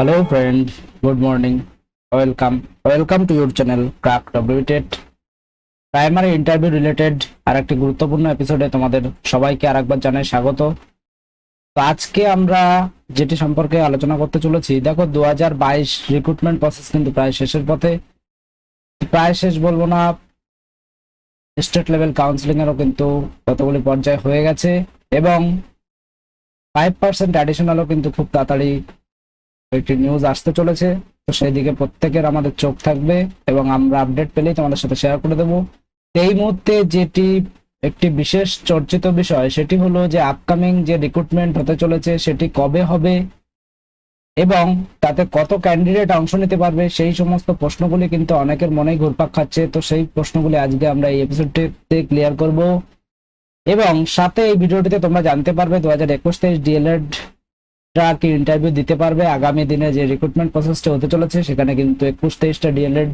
Hello friend, good morning. Welcome to your channel Crack WTET. Primary interview related আরেকটি গুরুত্বপূর্ণ এপিসোডে তোমাদের সবাইকে আরেকবার জানাই স্বাগত। তো আজকে আমরা যেটি সম্পর্কে আলোচনা করতে চলেছি, দেখো 2022 রিক্রুটমেন্ট প্রসেস কিন্তু প্রায় শেষের পথে। প্রায় শেষ বলবো না, স্টেট লেভেল কাউন্সিলিং এরও কিন্তু কতগুলি পর্যায়ে হয়ে গেছে এবং 5% অ্যাডিশনালও কিন্তু খুব তাড়াতাড়ি একটি নিউজ আসতে চলেছে। তো সেই দিকে প্রত্যেকের আমাদের চোখ থাকবে এবং আমরা আপডেট পেলেই তোমাদের সাথে শেয়ার করে দেবো। এই মুহূর্তে যেটি একটি বিশেষ চর্চিত বিষয় সেটি হলো যে আপকামিং যে রিক্রুটমেন্ট হতে চলেছে সেটি কবে হবে এবং তাতে কত ক্যান্ডিডেট অংশ নিতে পারবে, সেই সমস্ত প্রশ্নগুলি কিন্তু অনেকের মনেই ঘুরপাক খাচ্ছে। তো সেই প্রশ্নগুলি আজকে আমরা এই এপিসোডটিতে ক্লিয়ার করব এবং সাথে এই ভিডিওটিতে তোমরা জানতে পারবে 2021-23 ডিএলএড কি ইন্টারভিউ দিতে পারবে। আগামী দিনে যে রিক্রুটমেন্ট প্রসেসটা হতে চলেছে সেখানে কিন্তু 21-23টা ডিএলএড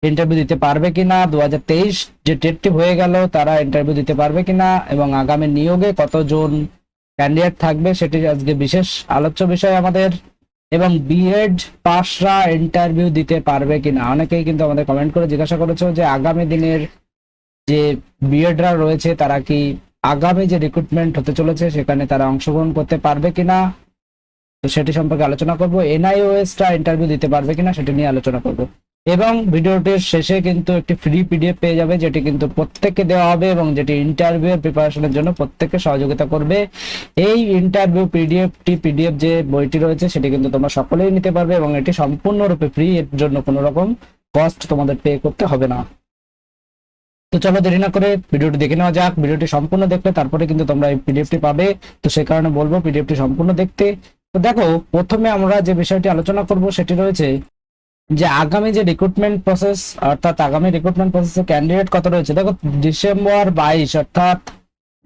ইন্টারভিউ দিতে পারবে কিনা, 2023 যে টেটটি হয়ে গেল তারা ইন্টারভিউ দিতে পারবে কিনা এবং আগামী নিয়োগে কতজন ক্যান্ডিডেট থাকবে সেটি আজকে বিশেষ আলোচ্য বিষয় আমাদের। এবং বিএড পাসরা ইন্টারভিউ দিতে পারবে কিনা, অনেকেই কিন্তু আমাদের কমেন্ট করে জিজ্ঞাসা করেছো যে আগামী দিনের যে বিএডরা রয়েছে তারা কি আগামী যে রিক্রুটমেন্ট হতে চলেছে সেখানে তারা অংশগ্রহণ করতে পারবে কিনা, তো সেটি সম্পর্কে আলোচনা করব। এনআইওএসটা ইন্টারভিউ দিতে পারবে কিনা সেটি নিয়ে আলোচনা করব এবং ভিডিওটির শেষে কিন্তু একটি ফ্রি পিডিএফ পেয়ে যাবে যেটি কিন্তু প্রত্যেককে দেওয়া হবে এবং যেটি ইন্টারভিউ প্রিপারেশনের জন্য প্রত্যেককে সহযোগিতা করবে। এই ইন্টারভিউ পিডিএফ যে বইটি রয়েছে সেটি কিন্তু তোমরা সকলেই নিতে পারবে এবং এটি সম্পূর্ণরূপে ফ্রি, এর জন্য কোনো রকম কস্ট তোমাদের পে করতে হবে না। তো চলো দেরি না করে ভিডিওটি দেখে নেওয়া যাক। ভিডিওটি সম্পূর্ণ দেখলে তারপরে কিন্তু তোমরা এই পিডিএফটি পাবে, তো সেই কারণে বলবো পিডিএফটি সম্পূর্ণ দেখতে। তো দেখো, প্রথমে আমরা যে বিষয়টি আলোচনা করব সেটি রয়েছে যে আগামী যে রিক্রুটমেন্ট প্রসেস, অর্থাৎ আগামী রিক্রুটমেন্ট প্রসেসে ক্যান্ডিডেট কত রয়েছে। দেখো ডিসেম্বর 22 অর্থাৎ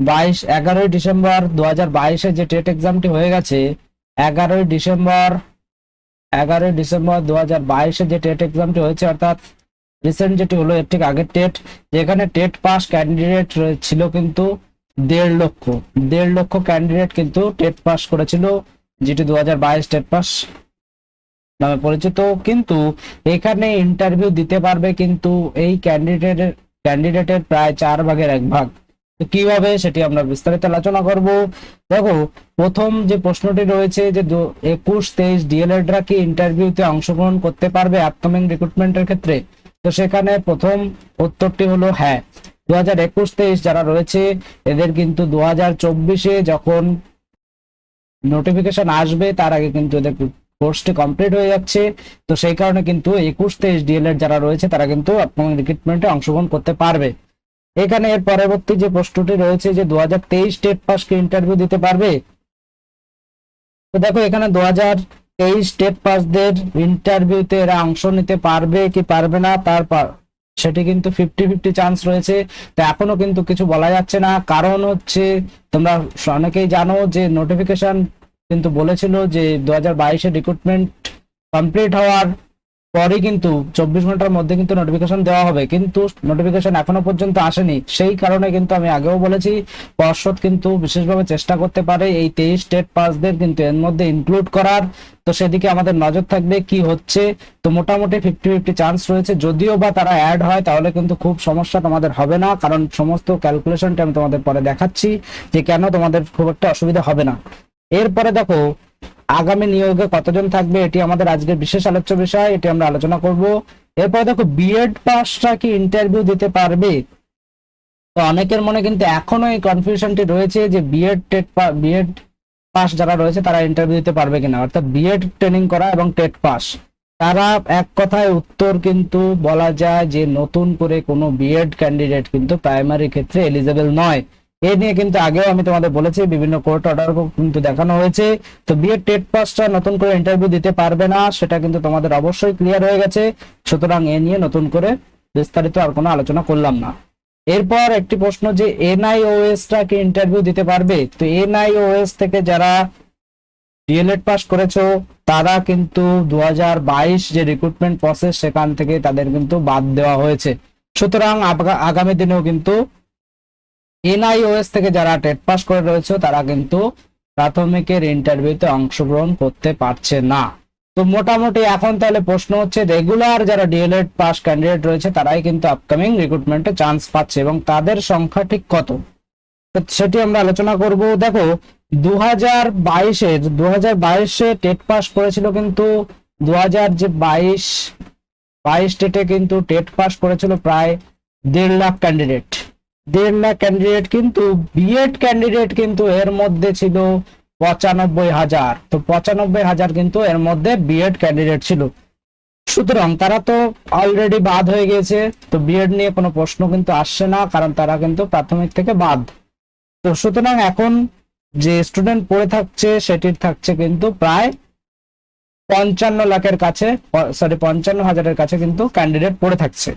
11ই ডিসেম্বর 2022-এ যে টেট এক্সামটি হয়ে গেছে, 11ই ডিসেম্বর 2022-এ যে টেট এক্সামটি হয়েছে অর্থাৎ রিসেন্ট যেটি হলো এর ঠিক আগের টেট, যেখানে টেট পাস ক্যান্ডিডেট ছিল কিন্তু 1.5 লক্ষ ক্যান্ডিডেট কিন্তু টেট পাস করেছিল, যেটি 2022 টেট পাস নামে পরিচিত। কিন্তু এখানে ইন্টারভিউ দিতে পারবে কিন্তু এই ক্যান্ডিডেটের প্রায় 1/4 তো কিভাবে সেটি আমরা বিস্তারিত আলোচনা করব। দেখো, প্রথম যে প্রশ্নটি রয়েছে যে 21-23 ডিএলএডরা কি ইন্টারভিউতে অংশগ্রহণ করতে পারবে আপকামিং রিক্রুটমেন্টের ক্ষেত্রে, তো সেখানে প্রথম উত্তরটি হলো হ্যাঁ। 2021-23 যারা রয়েছে এদের কিন্তু 2024-এ যখন নোটিফিকেশন আসবে তার আগে কিন্তু এদের কোর্সটি কমপ্লিট হয়ে যাচ্ছে। তো সেই কারণে কিন্তু 21-23 ডিএলএড যারা রয়েছে তারা কিন্তু আপকামিং রিক্রুটমেন্টে অংশগ্রহণ করতে পারবে। এখানে এর পরবর্তী যে প্রশ্নটি রয়েছে যে 2023 টেট পাস কি ইন্টারভিউ দিতে পারবে, তো দেখো এখানে 2023 টেট পাসদের ইন্টারভিউতে এরা অংশ নিতে পারবে কি পারবে না তার সেটি কিন্তু 50-50 চান্স রয়েছে। তো এখনো কিন্তু কিছু বলা যাচ্ছে না, কারণ হচ্ছে তোমরা অনেকেই জানো যে নোটিফিকেশন কিন্তু বলেছিল যে 2022-এ রিক্রুটমেন্ট কমপ্লিট হওয়ার পরে কিন্তু 24 ঘন্টার মধ্যে কিন্তু নোটিফিকেশন দেওয়া হবে, কিন্তু নোটিফিকেশন এখনো পর্যন্ত আসেনি। সেই কারণে কিন্তু আমি আগেও বলেছি পর্ষদ কিন্তু বিশেষভাবে চেষ্টা করতে পারে এই 23 স্টেট পাসদের কিন্তু এর মধ্যে ইনক্লুড করার। তো সেদিকে আমাদের নজর থাকবে কি হচ্ছে। তো মোটামুটি 50-50 চান্স রয়েছে, যদিও বা তারা অ্যাড হয় তাহলে কিন্তু খুব সমস্যা তোমাদের হবে না, কারণ সমস্ত ক্যালকুলেশনটা আমি তোমাদের পরে দেখাচ্ছি যে কেন তোমাদের খুব একটা অসুবিধা হবে না। এরপরে দেখো আগামী নিয়োগে কতজন থাকবে, এটি আমাদের আজকের বিশেষ আলোচ্য বিষয়, এটি আমরা আলোচনা করব। এরপর দেখো বিএড পাসটা কি ইন্টারভিউ দিতে পারবে, তো অনেকের মনে কিন্তু এখনো এই কনফিউশনটি রয়েছে যে বিএড পাস যারা রয়েছে তারা ইন্টারভিউ দিতে পারবে কিনা, অর্থাৎ বিএড ট্রেনিং করা এবং টেট পাস। তারা এক কথায় উত্তর কিন্তু বলা যায় যে নতুন করে কোনো বিএড ক্যান্ডিডেট কিন্তু প্রাইমারি ক্ষেত্রে এলিজেবল নয়। এ নিয়ে কিন্তু আগেও আমি তোমাদের বলেছি, বিভিন্ন কোর্ট অর্ডার কিন্তু দেখানো হয়েছে। তো বিএড টেট পাসটা নতুন করে ইন্টারভিউ দিতে পারবে না, সেটা কিন্তু তোমাদের অবশ্যই ক্লিয়ার হয়ে গেছে। সুতরাং এ নিয়ে নতুন করে বিস্তারিত আর কোনো আলোচনা করলাম না। এরপর একটি প্রশ্ন যে এনআইওএসটা কি ইন্টারভিউ দিতে পারবে, তো এনআইওএস থেকে যারা ডিএলএড পাস করেছো তারা কিন্তু 2022 যে রিক্রুটমেন্ট প্রসেস সেখান থেকে তাদের কিন্তু বাদ দেওয়া হয়েছে। সুতরাং আগামী দিনেও কিন্তু এনআইওএস থেকে যারা টেট পাস করে রয়েছে তারা কিন্তু প্রাথমিকের ইন্টারভিউতে অংশগ্রহণ করতে পারছে না। তো মোটামুটি এখন তাহলে প্রশ্ন হচ্ছে, রেগুলার যারা ডিএলএড পাস ক্যান্ডিডেট রয়েছে তারাই কিন্তু আপকামিং রিক্রুটমেন্টে চান্স পাচ্ছে এবং তাদের সংখ্যা ঠিক কত, তো সেটি আমরা আলোচনা করব। দেখো 2022-এ টেট পাস করেছিল, কিন্তু 2022 টেটে কিন্তু টেট পাস করেছিল প্রায় 1.5 লাখ ক্যান্ডিডেট। 1.5 লাখ ক্যান্ডিডেট, কিন্তু বিএড ক্যান্ডিডেট কিন্তু এর মধ্যে ছিল 95,000। তো 95,000 কিন্তু এর মধ্যে বিএড ক্যান্ডিডেট ছিল। সুতরাং তারা তো অলরেডি বাদ হয়ে গেছে, তো বিএড নিয়ে কোনো প্রশ্ন কিন্তু আসছে না, কারণ তারা কিন্তু প্রাথমিক থেকে বাদ। তো সুতরাং এখন যে স্টুডেন্ট পড়ে থাকছে সেটির থাকছে কিন্তু প্রায় 55 লাখের কাছে, 55,000-এর কাছে কিন্তু ক্যান্ডিডেট পড়ে থাকছে।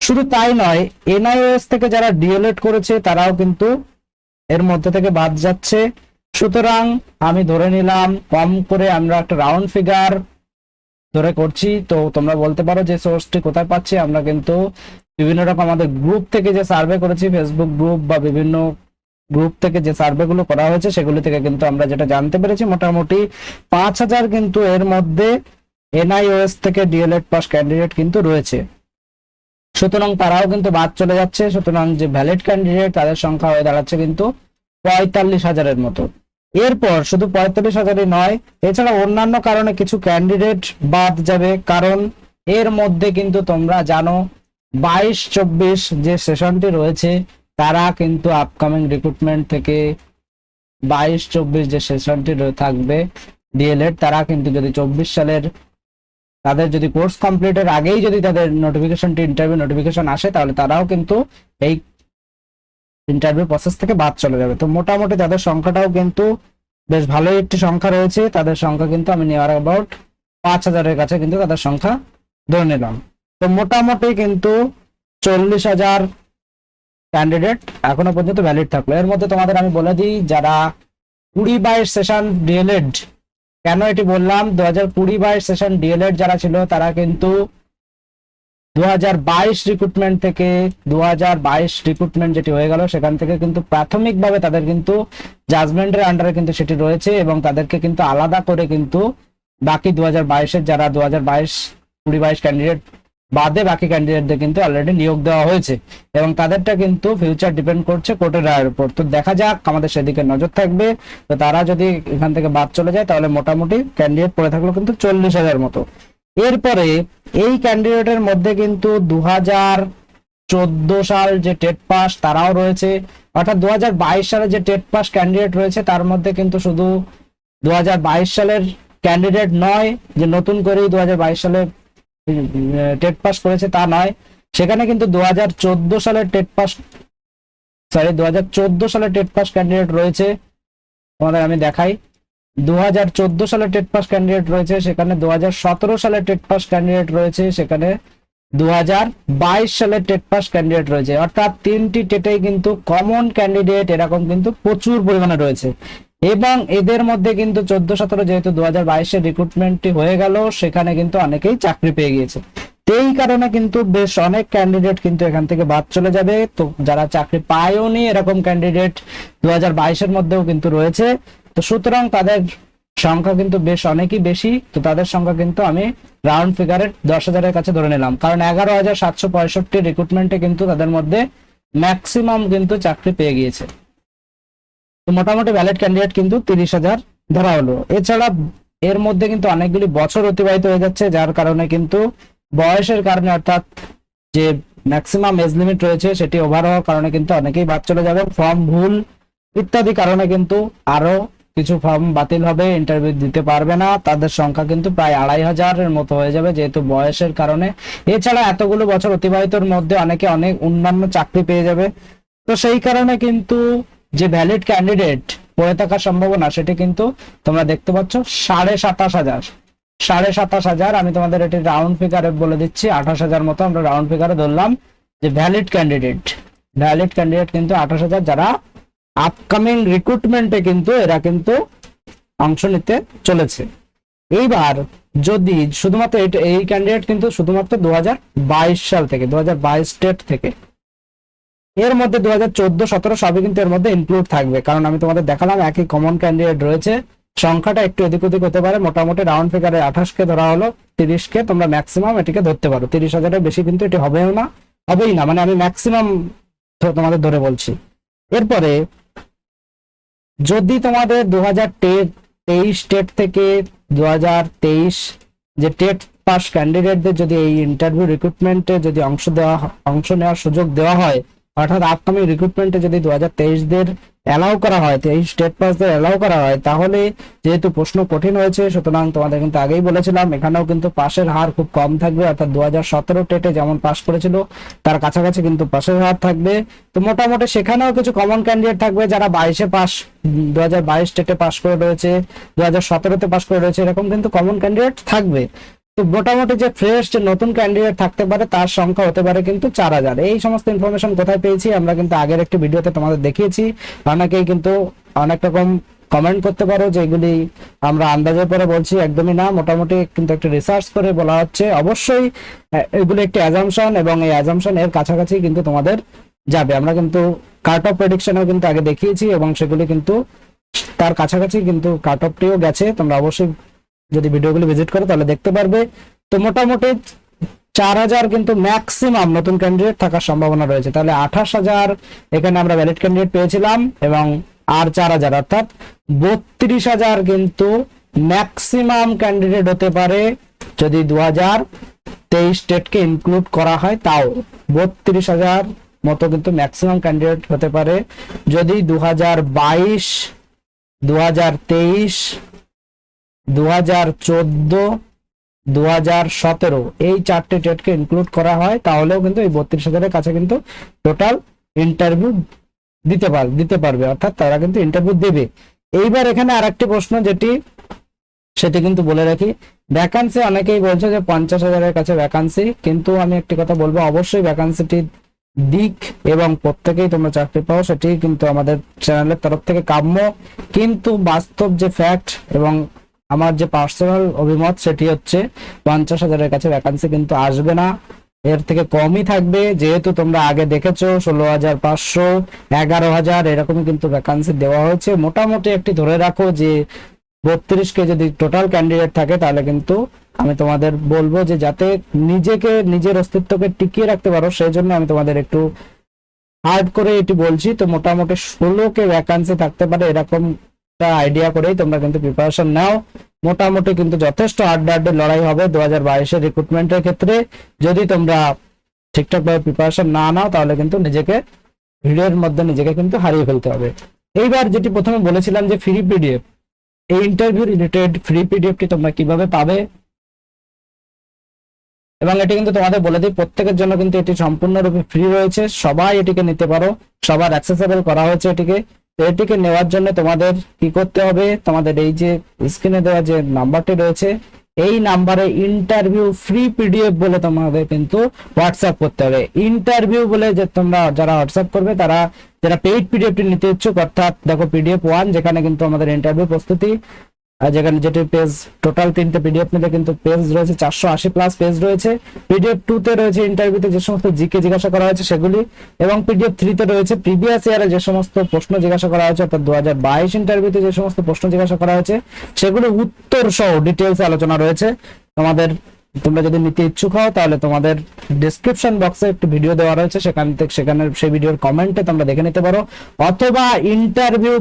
শুধু তাই নয়, এনআইওএস থেকে যারা ডিএলএড করেছে তারাও কিন্তু এর মধ্যে থেকে বাদ যাচ্ছে। সুতরাং আমি ধরে নিলাম, কম করে আমরা একটা রাউন্ড ফিগার ধরে করছি। তো তোমরা বলতে পারো যে সোর্সটি কোথায় পাচ্ছি, আমরা কিন্তু বিভিন্ন রকম আমাদের গ্রুপ থেকে যে সার্ভে করেছি, ফেসবুক গ্রুপ বা বিভিন্ন গ্রুপ থেকে যে সার্ভে গুলো করা হয়েছে সেগুলি থেকে কিন্তু আমরা যেটা জানতে পেরেছি, মোটামুটি 5,000 কিন্তু এর মধ্যে এনআইওএস থেকে ডিএলএড পাস ক্যান্ডিডেট কিন্তু রয়েছে। সুতরাং তারাও কিন্তু বাদ চলে যাচ্ছে। সুতরাং যে ভ্যালিড ক্যান্ডিডেট তাদের সংখ্যা হয়ে দাঁড়াচ্ছে কিন্তু 45,000-এর মতো। এরপর শুধু 45,000-ই নয়, এছাড়া অন্যান্য কারণে কিছু ক্যান্ডিডেট বাদ যাবে, কারণ এর মধ্যে কিন্তু তোমরা জানো 22-24 যে সেশনটি রয়েছে তারা কিন্তু আপকামিং রিক্রুটমেন্ট থেকে 22-24 যে সেশনটি থাকবে ডিএলএড, তারা কিন্তু যদি 24 সালের তাদের যদি কোর্স কমপ্লিটের আগেই যদি তাদের নোটিফিকেশনটি ইন্টারভিউ নোটিফিকেশন আসে, তাহলে তারাও কিন্তু এই ইন্টারভিউ প্রসেস থেকে বাদ চলে যাবে। তো মোটামুটি তাদের সংখ্যাটাও কিন্তু বেশ ভালোই একটি সংখ্যা রয়েছে। তাদের সংখ্যা কিন্তু আমি নিয়ার অ্যাবাউট 5,000-এর কাছে কিন্তু তাদের সংখ্যা ধরে নিলাম। তো মোটামুটি কিন্তু 40,000 ক্যান্ডিডেট এখনো পর্যন্ত ভ্যালিড থাকলো। এর মধ্যে তোমাদের আমি বলে দিই, যারা 20-22 সেশন ডিএলএড, কেন এটি বললাম, 2020-22 সেশন ডিএলএড যারা ছিল তারা কিন্তু 2022 রিক্রুটমেন্ট থেকে 2022 রিক্রুটমেন্ট যেটি হয়ে গেল সেখান থেকে কিন্তু প্রাথমিকভাবে তাদের কিন্তু জাজমেন্টের আন্ডারে কিন্তু সেটি রয়েছে এবং তাদেরকে কিন্তু আলাদা করে কিন্তু বাকি 2022-এর যারা 2022 ক্যান্ডিডেট বাদে বাকি ক্যান্ডিডেটদের কিন্তু অলরেডি নিয়োগ দেওয়া হয়েছে এবং তাদেরটা কিন্তু ফিউচার ডিপেন্ড করছে কোর্টের রায়ের উপর। তো দেখা যাক, আমাদের সেদিকে নজর থাকবে। তো তারা যদি এখান থেকে বাদ চলে যায় তাহলে মোটামুটি ক্যান্ডিডেট পড়ে থাকলো কিন্তু 40,000 মতো। এরপরে এই ক্যান্ডিডেটের মধ্যে কিন্তু 2014 সাল যে টেট পাস তারাও রয়েছে, অর্থাৎ 2022 সালে যে টেট পাস ক্যান্ডিডেট রয়েছে তার মধ্যে কিন্তু শুধু 2022 সালের ক্যান্ডিডেট নয়, যে নতুন করেই 2022 সালে টেট পাস করেছে তা নয়, সেখানে কিন্তু 2014 সালের টেট পাস 2014 সালের টেট পাস ক্যান্ডিডেট রয়েছে। তোমাদের আমি দেখাই, 2014 সালের টেট পাস ক্যান্ডিডেট রয়েছে, সেখানে 2017 সালের টেট পাস ক্যান্ডিডেট রয়েছে, সেখানে 2022 সালের টেট পাস ক্যান্ডিডেট রয়েছে। অর্থাৎ তিনটি টেটেই কিন্তু কমন ক্যান্ডিডেট এরকম কিন্তু প্রচুর পরিমাণে রয়েছে এবং এদের মধ্যে কিন্তু 14-17 যেহেতু 2022-এর রিক্রুটমেন্টটি হয়ে গেল, সেখানে কিন্তু অনেকেই চাকরি পেয়ে গিয়েছে। এই কারণে কিন্তু বেশ অনেক ক্যান্ডিডেট কিন্তু এখান থেকে বাদ চলে যাবে। তো যারা চাকরি পায়ওনি এরকম ক্যান্ডিডেট 2022-এর মধ্যেও কিন্তু রয়েছে। তো সুতরাং তাদের সংখ্যা কিন্তু বেশ অনেকই বেশি। তো তাদের সংখ্যা কিন্তু আমি রাউন্ড ফিগারের 10,000-এর কাছে ধরে নিলাম, কারণ 11,765 রিক্রুটমেন্টে কিন্তু তাদের মধ্যে ম্যাক্সিমাম কিন্তু চাকরি পেয়ে গিয়েছে। তো মোটামুটি ভ্যালিড ক্যান্ডিডেট কিন্তু 30,000 ধরা হলো। এছাড়া এর মধ্যে কিন্তু অনেকগুলি বছর অতিবাহিত হয়ে যাচ্ছে, যার কারণে কিন্তু বয়সের কারণে, অর্থাৎ যে ম্যাক্সিমাম এজ লিমিট রয়েছে সেটি ওভার হওয়ার কারণে কিন্তু অনেকেই বাদ চলে যাবে। ফর্ম ভুল ইত্যাদি কারণে কিন্তু আরো কিছু ফর্ম বাতিল হবে, ইন্টারভিউ দিতে পারবে না, তাদের সংখ্যা কিন্তু প্রায় 2,500-এর মতো হয়ে যাবে যেহেতু বয়সের কারণে। এছাড়া এতগুলো বছর অতিবাহিতর মধ্যে অনেকে অনেক অন্যান্য চাকরি পেয়ে যাবে। তো সেই কারণে কিন্তু যে ভ্যালিড ক্যান্ডিডেট পড়ে থাকার সম্ভাবনা সেটি কিন্তু তোমরা দেখতে পাচ্ছ 27,500। আমি তোমাদের এটি রাউন্ড ফিগারে বলে দিচ্ছি, 28,000 মতো আমরা রাউন্ড ফিগারে ধরলাম যে ভ্যালিড ক্যান্ডিডেট কিন্তু 28,000 যারা আপকামিং রিক্রুটমেন্টে কিন্তু এরা কিন্তু অংশ নিতে চলেছে। এইবার যদি শুধুমাত্র এই ক্যান্ডিডেট কিন্তু শুধুমাত্র 2022 সাল থেকে, 2022 স্টেট থেকে, এর মধ্যে 2014-17 সবই কিন্তু এর মধ্যে ইনক্লুড থাকবে, কারণ আমি তোমাদের দেখালাম একই কমন ক্যান্ডিডেট রয়েছে সংখ্যাটা একটু এদিক ওদিক হতে পারে, মোটামুটি রাউন্ড ফিগারে 28কে ধরা হলো, 30কে তোমরা ম্যাক্সিমাম এটিকে ধরতে পারো। 30,000-এর বেশি কিন্তু এটি হবেই না, মানে আমি ম্যাক্সিমাম তোমাদের ধরে বলছি। এরপরে যদি তোমাদের 2023 টেট থেকে 2023 যে টেট পাস ক্যান্ডিডেটদের যদি এই ইন্টারভিউ রিক্রুটমেন্টে যদি অংশ নেওয়ার সুযোগ দেওয়া হয়, অর্থাৎ আপকামিং রিক্রুটমেন্টে যদি 2023-দের অ্যালাউ করা হয়, 23 স্টেট পাসদের অ্যালাউ করা হয়, তাহলে যেহেতু প্রশ্ন কঠিন হয়েছে, সুতরাং তোমাদের কিন্তু আগেই বলেছিলাম এখানেও কিন্তু পাশের হার খুব কম থাকবে, অর্থাৎ 2017 টেটে যেমন পাস করেছিল তার কাছাকাছি কিন্তু পাশের হার থাকবে। তো মোটামুটি সেখানেও কিছু কমন ক্যান্ডিডেট থাকবে যারা 22-এ পাস, 2022 টেটে পাস করে রয়েছে, 2017-তে পাস করে রয়েছে, এরকম কিন্তু কমন ক্যান্ডিডেট থাকবে। তো মোটামুটি যে ফ্রেশ যে নতুন ক্যান্ডিডেট থাকতে পারে তার সংখ্যা হতে পারে কিন্তু 4,000। এই সমস্ত ইনফরমেশন কোথায় পেয়েছি আমরা কিন্তু আগের একটি ভিডিওতে তোমাদের দেখিয়েছি। অনেকেই কিন্তু অনেক রকম কমেন্ট করতে পারো যে এগুলি আমরা আন্দাজের পরে বলছি, একদমই না, মোটামুটি কিন্তু একটা রিসার্চ করে বলা হচ্ছে। অবশ্যই এগুলো একটি অ্যাজাম্পশন, এবং এই অ্যাজাম্পশন এর কাছাকাছি কিন্তু তোমাদের যাবে। আমরা কিন্তু কাট অফ প্রেডিকশনও কিন্তু আগে দেখিয়েছি, এবং সেগুলি কিন্তু তার কাছাকাছি কিন্তু কাট অফটিও গেছে। তোমরা অবশ্যই যদি ভিডিওগুলো ভিজিট করো তাহলে দেখতে পারবে। তো মোটামুটি 4,000 কিন্তু ম্যাক্সিমাম নতুন ক্যান্ডিডেট থাকার সম্ভাবনা রয়েছে। তাহলে 28,000 এখানে আমরা ভ্যালিড ক্যান্ডিডেট পেয়েছিলাম, এবং আর 4,000 অর্থাৎ 32,000 কিন্তু ম্যাক্সিমাম ক্যান্ডিডেট হতে পারে যদি 2023 স্টেটকে ইনক্লুড করা হয়। তাও 32,000 মতো কিন্তু ম্যাক্সিমাম ক্যান্ডিডেট হতে পারে যদি 2022, 2023, 2014, 2017 এই 4টে টেটকে ইনক্লুড করা হয়, তাহলেও কিন্তু এই 32,000-এর কাছে কিন্তু টোটাল ইন্টারভিউ দিতে পারবে, অর্থাৎ তারা কিন্তু ইন্টারভিউ দেবে। এইবার এখানে আরেকটি প্রশ্ন সেটি কিন্তু বলে রাখি, ভ্যাকান্সি অনেকেই বলছে যে 50,000-এর কাছে ভ্যাকান্সি, কিন্তু আমি একটি কথা বলবো, অবশ্যই ভ্যাকান্সিটি দিক এবং প্রত্যেকেই তোমরা চাকরি পাও, সেটি কিন্তু আমাদের চ্যানেলের তরফ থেকে কাম্য। কিন্তু বাস্তব যে ফ্যাক্ট এবং আমার যে পার্সোনাল অভিমত সেটি হচ্ছে 50,000-এর কাছে ভ্যাকান্সি কিন্তু আসবে না, এর থেকে কমই থাকবে। যেহেতু তোমরা আগে দেখেছো 16,500, 11,000 এরকমই কিন্তু ভ্যাকান্সি দেওয়া হয়েছে। মোটামুটি একটি ধরে রাখো যে 32কে যদি টোটাল ক্যান্ডিডেট থাকে, তাহলে কিন্তু আমি তোমাদের বলবো যে যাতে নিজের অস্তিত্বকে টিকিয়ে রাখতে পারো, সেই জন্য আমি তোমাদের একটু হার্ড করে এটি বলছি। তো মোটামুটি 16কে ভ্যাকান্সি থাকতে পারে, এরকম আইডিয়া করেই তোমরা কিন্তু প্রিপারেশন নাও। মোটামুটি কিন্তু যথেষ্ট হাড্ডাহাড্ডি লড়াই হবে 2022-এর রিক্রুটমেন্টের ক্ষেত্রে। যদি তোমরা ঠিকঠাক ভাবে প্রিপারেশন না নাও, তাহলে কিন্তু ভিডিওর মধ্যে নিজেকে কিন্তু হারিয়ে ফেলতে হবে। এইবার যেটি প্রথমে বলেছিলাম যে ফ্রি পিডিএফ, এই ইন্টারভিউ রিলেটেড ফ্রি পিডিএফটি তোমরা কিভাবে পাবে, এবং এটি কিন্তু তোমাদের বলে দিই প্রত্যেকের জন্য কিন্তু এটি সম্পূর্ণরূপে ফ্রি রয়েছে, সবাই এটিকে নিতে পারো, সবার অ্যাক্সেসেবল করা হয়েছে এটিকে। তো এটিকে নেওয়ার জন্য তোমাদের কি করতে হবে, তোমাদের এই যে স্ক্রিনে দেওয়া যে নাম্বারটি রয়েছে, এই নাম্বারে ইন্টারভিউ ফ্রি পিডিএফ বলে তোমাদের কিন্তু হোয়াটসঅ্যাপ করতে হবে। ইন্টারভিউ বলে যে তোমরা যারা হোয়াটসঅ্যাপ করবে, তারা যারা পেইড পিডিএফটি নিতে ইচ্ছুক, অর্থাৎ দেখো PDF 1 যেখানে কিন্তু আমাদের ইন্টারভিউ প্রস্তুতি, আর যেখানে যেটি পেজ টোটাল 3টে পিডিএফ নিলে কিন্তু পেজ রয়েছে 480+ পেজ রয়েছে। PDF 2-তে রয়েছে ইন্টারভিউতে যে সমস্ত জিকে জিজ্ঞাসা করা হয়েছে সেগুলি, এবং PDF 3-তে রয়েছে প্রিভিয়াস ইয়ারে যে সমস্ত প্রশ্ন জিজ্ঞাসা করা হয়েছে, অর্থাৎ 2022 ইন্টারভিউতে যে সমস্ত প্রশ্ন জিজ্ঞাসা করা হয়েছে সেগুলো উত্তর সহ ডিটেইলস আলোচনা রয়েছে। তোমরা যদি নিতে ইচ্ছুক হও, তাহলে তোমাদের ডেসক্রিপশন বক্সে একটি ভিডিও দেওয়া রয়েছে, সেখানে সেই ভিডিওর কমেন্টে তোমরা দেখে নিতে পারো, অথবা ইন্টারভিউ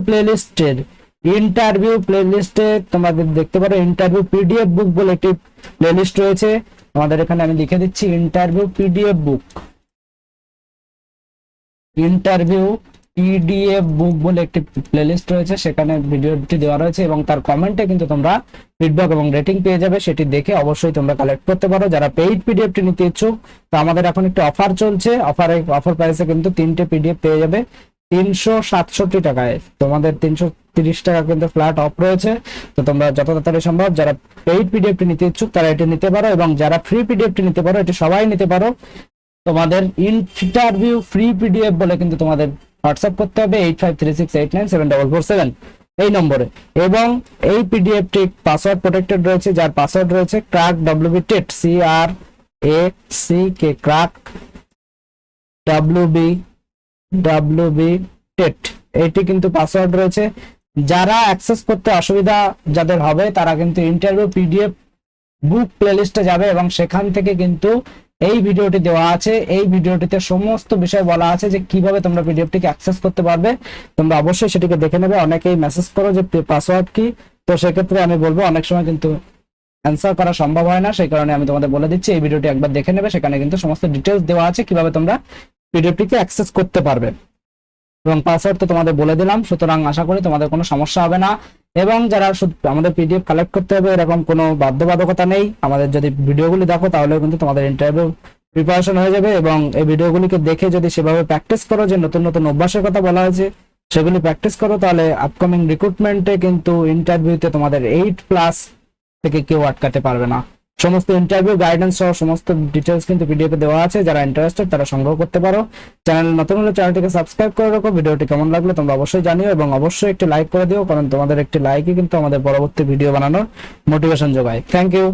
প্লেলিস্টে তোমরা দেখতে পারো ইন্টারভিউ পিডিএফ বুক বলে একটি প্লেলিস্ট রয়েছে। আমাদের এখানে আমি লিখে দিচ্ছি ইন্টারভিউ পিডিএফ বুক বলে একটি প্লেলিস্ট রয়েছে, সেখানে ভিডিওটি দেওয়া রয়েছে, এবং তার কমেন্টে কিন্তু তোমরা ফিডব্যাক এবং রেটিং পেয়ে যাবে। সেটি দেখে অবশ্যই তোমরা কালেক্ট করতে পারো। যারা পেইড পিডিএফটি নিতে ইচ্ছুক, তো আমাদের এখন একটি অফার চলছে, অফার প্রাইসে কিন্তু 3টে পিডিএফ পেয়ে যাবে 367 টাকায়। তোমাদের 330 টাকা কিন্তু ফ্ল্যাট অফ রয়েছে। তো তোমরা যত তাড়াতাড়ি সম্ভব যারা পেইড পিডিএফটি নিতে ইচ্ছুক তারা এটি নিতে পারো, এবং যারা ফ্রি পিডিএফটি নিতে পারো, এটি সবাই নিতে পারো। তোমাদের ইন্টারভিউ ফ্রি পিডিএফ বলে কিন্তু তোমাদের হোয়াটসঅ্যাপ করতে হবে 8536897447 এই নম্বরে, এবং এই পিডিএফটি পাসওয়ার্ড প্রোটেক্টেড রয়েছে, যার পাসওয়ার্ড রয়েছে crack WBTET CRACK crack WBTET, এটি কিন্তু পাসওয়ার্ড রয়েছে। যারা অ্যাক্সেস করতে অসুবিধা যাদের হবে তারা কিন্তু ইন্টারভিউ পিডিএফ বুক প্লেলিস্টে যাবে এবং সেখান থেকে কিন্তু এই ভিডিওটি দেওয়া আছে। এই ভিডিওটিতে সমস্ত বিষয় বলা আছে যে কিভাবে তোমরা পিডিএফটিকে অ্যাক্সেস করতে পারবে। তোমরা অবশ্যই সেটিকে দেখে নেবে। অনেকেই মেসেজ করো যে পাসওয়ার্ড কি, তো সেক্ষেত্রে আমি বলবো অনেক সময় কিন্তু অ্যান্সার করা সম্ভব হয় না, সেই কারণে আমি তোমাদের বলে দিচ্ছি এই ভিডিওটি একবার দেখে নেবে। সেখানে কিন্তু সমস্ত ডিটেলস দেওয়া আছে কিভাবে তোমরা পিডিএফটিকে অ্যাক্সেস করতে পারবে এবং পাসওয়ার্ড তো তোমাদের বলে দিলাম। সুতরাং আশা করি তোমাদের কোনো সমস্যা হবে না। এবং যারা আমাদের পিডিএফ কালেক্ট করতে হবে এরকম কোনো বাধ্যবাধকতা নেই। আমাদের যদি ভিডিওগুলি দেখো তাহলে কিন্তু তোমাদের ইন্টারভিউ প্রিপারেশন হয়ে যাবে এবং এই ভিডিওগুলিকে দেখে যদি সেভাবে প্র্যাকটিস করো, যে নতুন নতুন অভ্যাসের কথা বলা হয়েছে সেগুলি প্র্যাকটিস করো, তাহলে আপকামিং রিক্রুটমেন্টে কিন্তু ইন্টারভিউতে তোমাদের 8+ থেকে কেউ আটকাতে পারবে না। সমস্ত ইন্টারভিউ গাইডেন্স সহ সমস্ত ডিটেলস কিন্তু পিডিএফ এ দেওয়া আছে। যারা ইন্টারেস্টেড তারা সংগ্রহ করতে পারো। চ্যানেল নতুন হলে চ্যানেলটিকে সাবস্ক্রাইব করে রাখো। ভিডিওটি কেমন লাগলো তোমরা অবশ্যই জানিও এবং অবশ্যই একটি লাইক করে দিও, কারণ তোমাদের একটি লাইকই কিন্তু আমাদের পরবর্তী ভিডিও বানানোর মোটিভেশন যোগায়। Thank you.